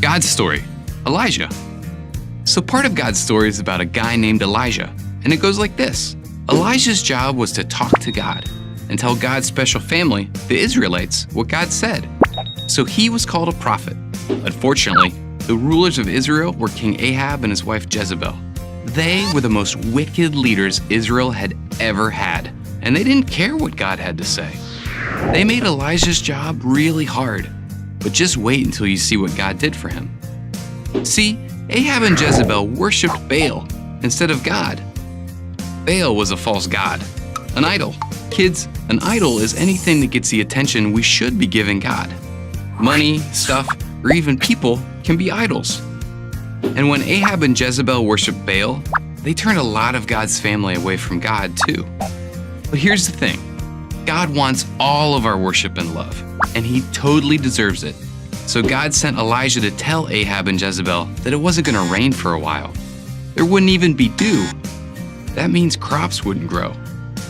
God's story, Elijah. So part of God's story is about a guy named Elijah, and it goes like this. Elijah's job was to talk to God and tell God's special family, the Israelites, what God said. So he was called a prophet. Unfortunately, the rulers of Israel were King Ahab and his wife Jezebel. They were the most wicked leaders Israel had ever had, and they didn't care what God had to say. They made Elijah's job really hard, but just wait until you see what God did for him. See, Ahab and Jezebel worshipped Baal instead of God. Baal was a false god, an idol. Kids, an idol is anything that gets the attention we should be giving God. Money, stuff, or even people can be idols. And when Ahab and Jezebel worshiped Baal, they turned a lot of God's family away from God too. But here's the thing. God wants all of our worship and love, and he totally deserves it. So God sent Elijah to tell Ahab and Jezebel that it wasn't going to rain for a while. There wouldn't even be dew. That means crops wouldn't grow.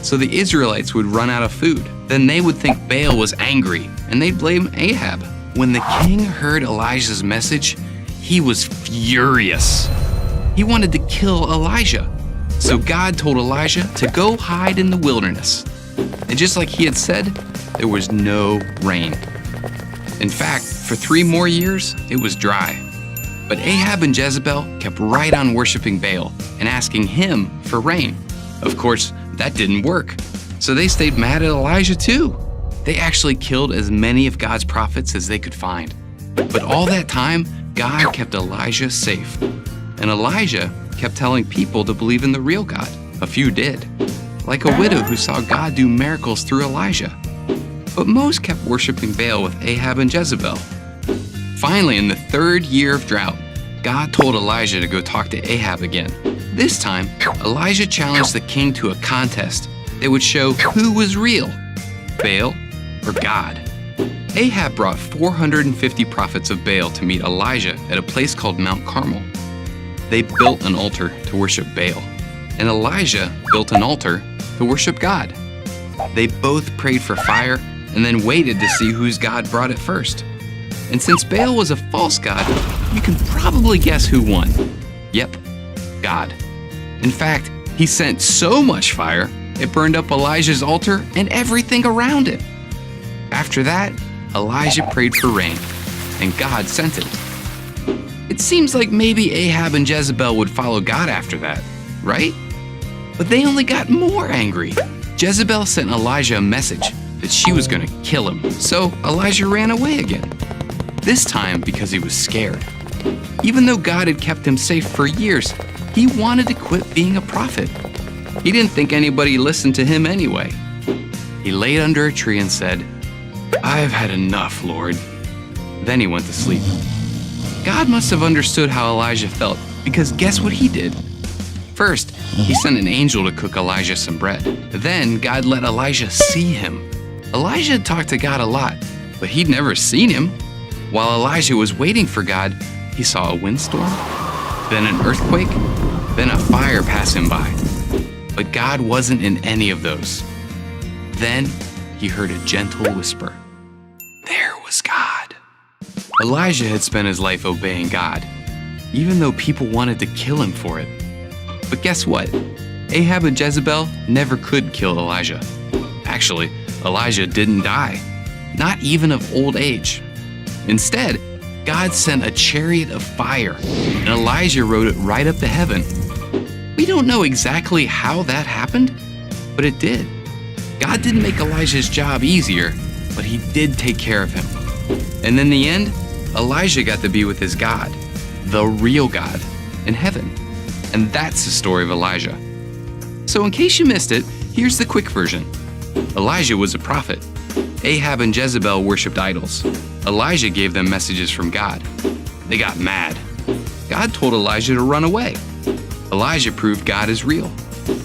So the Israelites would run out of food. Then they would think Baal was angry, and they'd blame Ahab. When the king heard Elijah's message, he was furious. He wanted to kill Elijah. So God told Elijah to go hide in the wilderness. And just like he had said, there was no rain. In fact, for 3 more years, it was dry. But Ahab and Jezebel kept right on worshiping Baal and asking him for rain. Of course, that didn't work. So they stayed mad at Elijah too. They actually killed as many of God's prophets as they could find. But all that time, God kept Elijah safe. And Elijah kept telling people to believe in the real God. A few did, like a widow who saw God do miracles through Elijah. But most kept worshiping Baal with Ahab and Jezebel. Finally, in the 3rd year of drought, God told Elijah to go talk to Ahab again. This time, Elijah challenged the king to a contest that would show who was real, Baal or God. Ahab brought 450 prophets of Baal to meet Elijah at a place called Mount Carmel. They built an altar to worship Baal, and Elijah built an altar to worship God. They both prayed for fire and then waited to see whose God brought it first. And since Baal was a false god, you can probably guess who won. Yep, God. In fact, he sent so much fire, it burned up Elijah's altar and everything around it. After that, Elijah prayed for rain, and God sent it. It seems like maybe Ahab and Jezebel would follow God after that, right? But they only got more angry. Jezebel sent Elijah a message that she was going to kill him, so Elijah ran away again. This time because he was scared. Even though God had kept him safe for years, he wanted to quit being a prophet. He didn't think anybody listened to him anyway. He laid under a tree and said, "I've had enough, Lord." Then he went to sleep. God must have understood how Elijah felt, because guess what he did? First, he sent an angel to cook Elijah some bread. Then God let Elijah see him. Elijah had talked to God a lot, but he'd never seen him. While Elijah was waiting for God, he saw a windstorm, then an earthquake, then a fire pass him by. But God wasn't in any of those. Then he heard a gentle whisper. There was God. Elijah had spent his life obeying God, even though people wanted to kill him for it. But guess what? Ahab and Jezebel never could kill Elijah. Actually, Elijah didn't die, not even of old age. Instead, God sent a chariot of fire, and Elijah rode it right up to heaven. We don't know exactly how that happened, but it did. God didn't make Elijah's job easier, but he did take care of him. And in the end, Elijah got to be with his God, the real God, in heaven. And that's the story of Elijah. So in case you missed it, here's the quick version. Elijah was a prophet. Ahab and Jezebel worshipped idols. Elijah gave them messages from God. They got mad. God told Elijah to run away. Elijah proved God is real.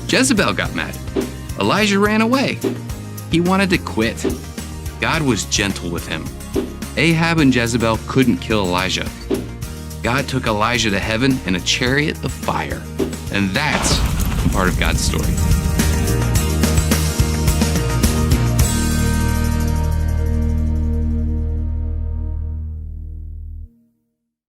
Jezebel got mad. Elijah ran away. He wanted to quit. God was gentle with him. Ahab and Jezebel couldn't kill Elijah. God took Elijah to heaven in a chariot of fire. And that's part of God's story.